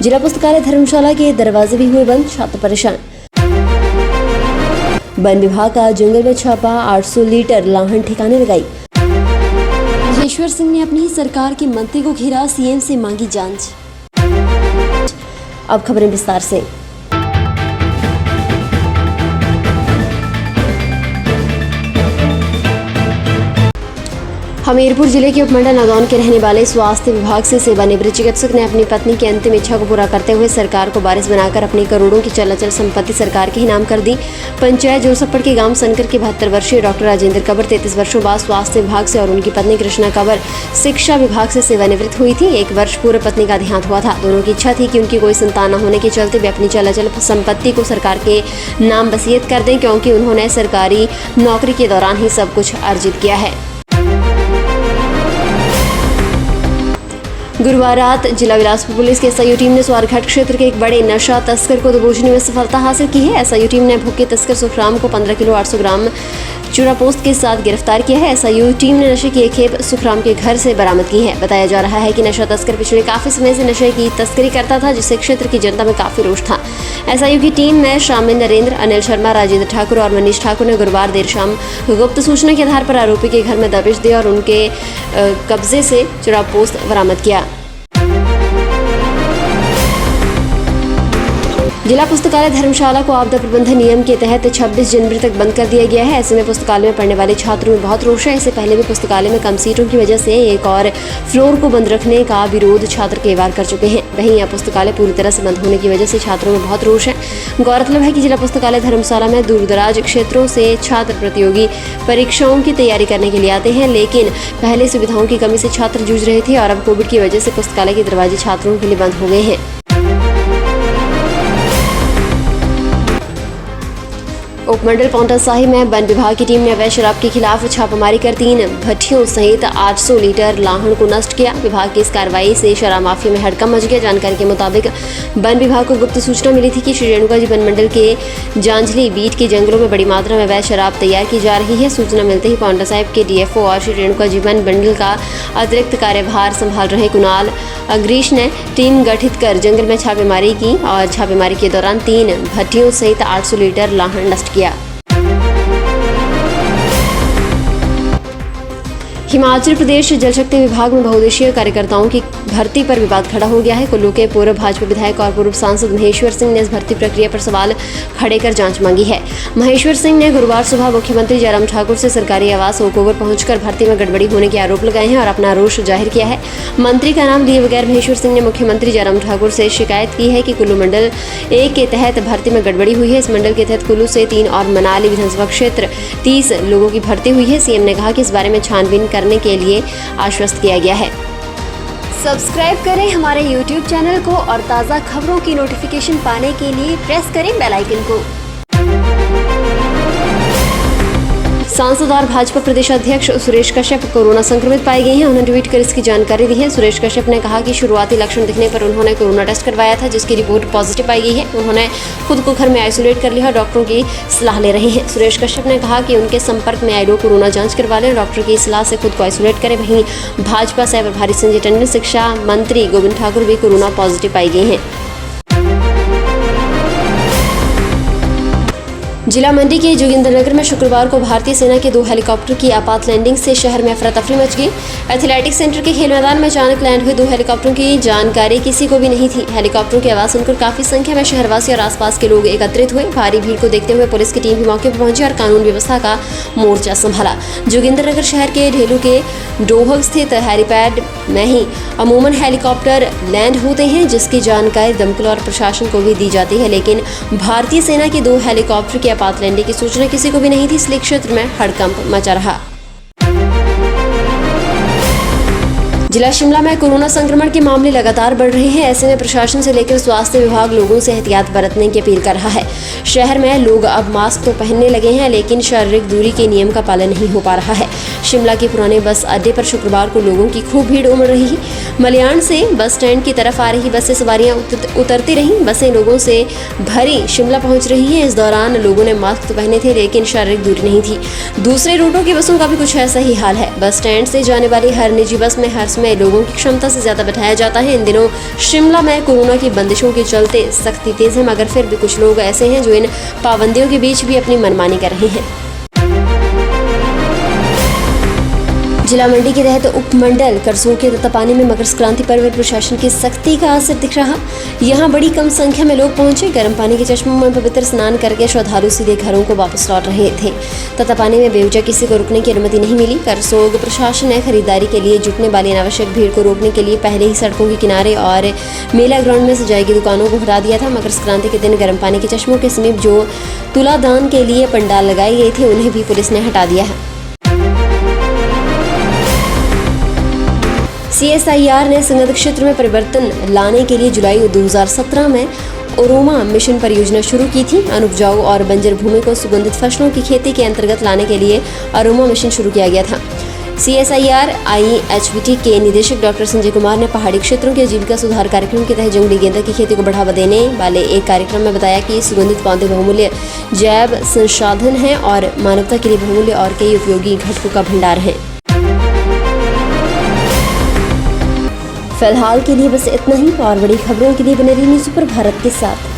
जिला पुस्तकालय धर्मशाला के दरवाजे भी हुए बंद, छात्र परेशान। वन विभाग का जंगल में छापा, 800 लीटर लाहन ठिकाने लगाई। महेश्वर सिंह ने अपनी ही सरकार के मंत्री को घेरा, सीएम से मांगी जांच। अब खबरें विस्तार से। हमीरपुर जिले के उपमंडल नगौन के रहने वाले स्वास्थ्य विभाग से सेवानिवृत्त चिकित्सक ने अपनी पत्नी की अंतिम इच्छा को पूरा करते हुए सरकार को वारिस बनाकर अपनी करोड़ों की चल संपत्ति सरकार के ही नाम कर दी। पंचायत जोसफड़ के गांव सनकर के 72 वर्षीय डॉक्टर राजेंद्र कंवर 33 वर्षों बाद स्वास्थ्य विभाग से और उनकी पत्नी कृष्णा कंवर शिक्षा विभाग से सेवानिवृत्त हुई थी। 1 वर्ष पूर्व पत्नी का देहांत हुआ था। दोनों की इच्छा थी कि उनकी कोई संतान न होने के चलते वे अपनी चल संपत्ति को सरकार के नाम वसीयत कर दें, क्योंकि उन्होंने सरकारी नौकरी के दौरान ही सब कुछ अर्जित किया है। गुरुवार रात जिला बिलासपुर पुलिस की एसआईयू टीम ने स्वारघाट क्षेत्र के एक बड़े नशा तस्कर को दबोचने में सफलता हासिल की है। एसआईयू टीम ने भुक्के तस्कर सुखराम को 15 किलो 800 ग्राम चूरा पोस्त के साथ गिरफ्तार किया है। एसआईयू टीम ने नशे की एक खेप सुखराम के घर से बरामद की है। बताया जा रहा है कि नशा तस्कर पिछले काफी समय से नशे की तस्करी करता था, जिससे क्षेत्र की जनता में काफी रोष था। एसआईयू की टीम में शामिल नरेंद्र, अनिल शर्मा, राजेंद्र ठाकुर और मनीष ठाकुर ने गुरुवार देर शाम गुप्त सूचना के आधार पर आरोपी के घर में दबिश दी और उनके कब्जे से चूरा पोस्त बरामद किया। जिला पुस्तकालय धर्मशाला को आपदा प्रबंधन नियम के तहत 26 जनवरी तक बंद कर दिया गया है। ऐसे में पुस्तकालय में पढ़ने वाले छात्रों में बहुत रोष है। इससे पहले भी पुस्तकालय में कम सीटों की वजह से एक और फ्लोर को बंद रखने का विरोध छात्र कई बार कर चुके हैं। वहीं यह पुस्तकालय पूरी तरह से बंद होने की वजह से छात्रों में बहुत रोष है। गौरतलब है कि जिला पुस्तकालय धर्मशाला में दूरदराज क्षेत्रों से छात्र प्रतियोगी परीक्षाओं की तैयारी करने के लिए आते हैं, लेकिन पहले सुविधाओं की कमी से छात्र जूझ रहे थे और अब कोविड की वजह से पुस्तकालय के दरवाजे छात्रों के लिए बंद हो गए हैं। उपमंडल पांवटा साहिब में वन विभाग की टीम ने अवैध शराब के खिलाफ छापामारी कर 3 भट्टियों सहित 800 लीटर लाहन को नष्ट किया। विभाग की इस कार्रवाई से शराब माफिया में हड़कंप मच गया। जानकारी के मुताबिक वन विभाग को गुप्त सूचना मिली थी कि श्री रेणुका जी वनमंडल के जांजली बीट के जंगलों में बड़ी मात्रा में अवैध शराब तैयार की जा रही है। सूचना मिलते ही पांवटा साहिब के डीएफओ और श्री रेणुका जी वनमंडल का अतिरिक्त कार्यभार संभाल रहे कुणाल अग्रीश ने टीम गठित कर जंगल में छापेमारी की और छापेमारी के दौरान 3 भट्टियों सहित 800 लीटर लाहन नष्ट किया। हिमाचल प्रदेश जल शक्ति विभाग में बहुउद्देशीय कार्यकर्ताओं की भर्ती पर विवाद खड़ा हो गया है। कुल्लू के पूर्व भाजपा विधायक और पूर्व सांसद महेश्वर सिंह ने इस भर्ती प्रक्रिया पर सवाल खड़े कर जांच मांगी है। महेश्वर सिंह ने गुरुवार सुबह मुख्यमंत्री जयराम ठाकुर से सरकारी आवास ओकओवर पहुंचकर भर्ती में गड़बड़ी होने के आरोप लगाए हैं और अपना रोष जाहिर किया है। मंत्री का नाम लिए बगैर महेश्वर सिंह ने मुख्यमंत्री जयराम ठाकुर से शिकायत की है कि कुल्लू मंडल 1 के तहत भर्ती में गड़बड़ी हुई है। इस मंडल के तहत कुल्लू से 3 और मनाली विधानसभा क्षेत्र 30 लोगों की भर्ती हुई है। सीएम ने कहा कि इस बारे में छानबीन करने के लिए आश्वस्त किया गया है। सब्सक्राइब करें हमारे YouTube चैनल को और ताज़ा खबरों की नोटिफिकेशन पाने के लिए प्रेस करें बेल आइकन को। सांसद और भाजपा प्रदेश अध्यक्ष सुरेश कश्यप कोरोना संक्रमित पाए गए हैं। उन्होंने ट्वीट कर इसकी जानकारी दी है। सुरेश कश्यप ने कहा कि शुरुआती लक्षण दिखने पर उन्होंने कोरोना टेस्ट करवाया था, जिसकी रिपोर्ट पॉजिटिव पाई गई है। उन्होंने खुद को घर में आइसोलेट कर लिया और डॉक्टरों की सलाह ले रहे हैं। सुरेश कश्यप ने कहा कि उनके संपर्क में आए लोग कोरोना जांच करवा लें, डॉक्टर की सलाह से खुद को आइसोलेट करें। वहीं भाजपा सह प्रभारी संजय टंडन, शिक्षा मंत्री गोविंद ठाकुर भी कोरोना पॉजिटिव पाई गई हैं। जिला मंडी के जोगिंद्रनगर में शुक्रवार को भारतीय सेना के 2 हेलीकॉप्टर की आपात लैंडिंग से शहर में अफरा तफरी मच गई। एथलेटिक्स सेंटर के खेल मैदान में अचानक लैंड हुए 2 हेलीकॉप्टरों की जानकारी किसी को भी नहीं थी। हेलीकॉप्टरों की आवाज सुनकर काफी संख्या में शहरवासी और आसपास के लोग एकत्रित हुए। भारी भीड़ को देखते हुए पुलिस की टीम भी मौके पर पहुंची और कानून व्यवस्था का मोर्चा संभाला। जोगिंद्रनगर शहर के ढेलू के डोहग स्थित हेलीपैड में ही अमूमन हेलीकॉप्टर लैंड होते हैं, जिसकी जानकारी दमकल और प्रशासन को भी दी जाती है, लेकिन भारतीय सेना के 2 हेलीकॉप्टर की आपात लैंडिंग की सूचना किसी को भी नहीं थी, इसलिए क्षेत्र में हड़कंप मचा रहा। जिला शिमला में कोरोना संक्रमण के मामले लगातार बढ़ रहे हैं। ऐसे में प्रशासन से लेकर स्वास्थ्य विभाग लोगों से एहतियात बरतने की अपील कर रहा है। शहर में लोग अब मास्क तो पहनने लगे हैं, लेकिन शारीरिक दूरी के नियम का पालन नहीं हो पा रहा है। शिमला के पुराने बस अड्डे पर शुक्रवार को लोगों की खूब भीड़ उमड़ रही है। मलयान से बस स्टैंड की तरफ आ रही बस से सवारियां उतरती रहीं। बसें लोगों से भरी शिमला पहुंच रही हैं। इस दौरान लोगों ने मास्क तो पहने थे, लेकिन शारीरिक दूरी नहीं थी। दूसरे रूटों की बसों का भी कुछ ऐसा ही हाल है। बस स्टैंड से जाने वाली हर निजी बस में हर समय में लोगों की क्षमता से ज़्यादा बैठाया जाता है। इन दिनों शिमला में कोरोना की बंदिशों के चलते सख्ती तेज है, मगर फिर भी कुछ लोग ऐसे हैं जो इन पाबंदियों के बीच भी अपनी मनमानी कर रहे हैं। जिला मंडी के तहत उपमंडल करसोग के तत्तापानी में मकर संक्रांति पर्व पर प्रशासन की सख्ती का असर दिख रहा। यहां बड़ी कम संख्या में लोग पहुंचे। गर्म पानी के चश्मों में पवित्र स्नान करके श्रद्धालु सीधे घरों को वापस लौट रहे थे। तत्तापानी में बेवजह किसी को रुकने की अनुमति नहीं मिली। करसोग प्रशासन ने खरीदारी के लिए जुटने वाली अनावश्यक भीड़ को रोकने के लिए पहले ही सड़कों के किनारे और मेला ग्राउंड में सजाई गई दुकानों को हटा दिया था। मकर संक्रांति के दिन गर्म पानी के चश्मों के समीप जो तुलादान के लिए पंडाल लगाए गए थे उन्हें भी पुलिस ने हटा दिया है। CSIR ने संगत क्षेत्र में परिवर्तन लाने के लिए जुलाई 2017 में ओरोमा मिशन परियोजना शुरू की थी। अनुपजाऊ और बंजर भूमि को सुगंधित फसलों की खेती के अंतर्गत लाने के लिए अरोमा मिशन शुरू किया गया था। CSIR IHBT के निदेशक डॉक्टर संजय कुमार ने पहाड़ी क्षेत्रों के आजीविका सुधार कार्यक्रम के तहत जंगली गेंदा की खेती को बढ़ावा देने वाले एक कार्यक्रम में बताया कि सुगंधित पौधे बहुमूल्य जैव संसाधन हैं और मानवता के लिए बहुमूल्य और कई उपयोगी घटकों का भंडार है। फिलहाल के लिए बस इतना ही। और बड़ी खबरों के लिए बने रहिए न्यूज़ सुपर भारत के साथ।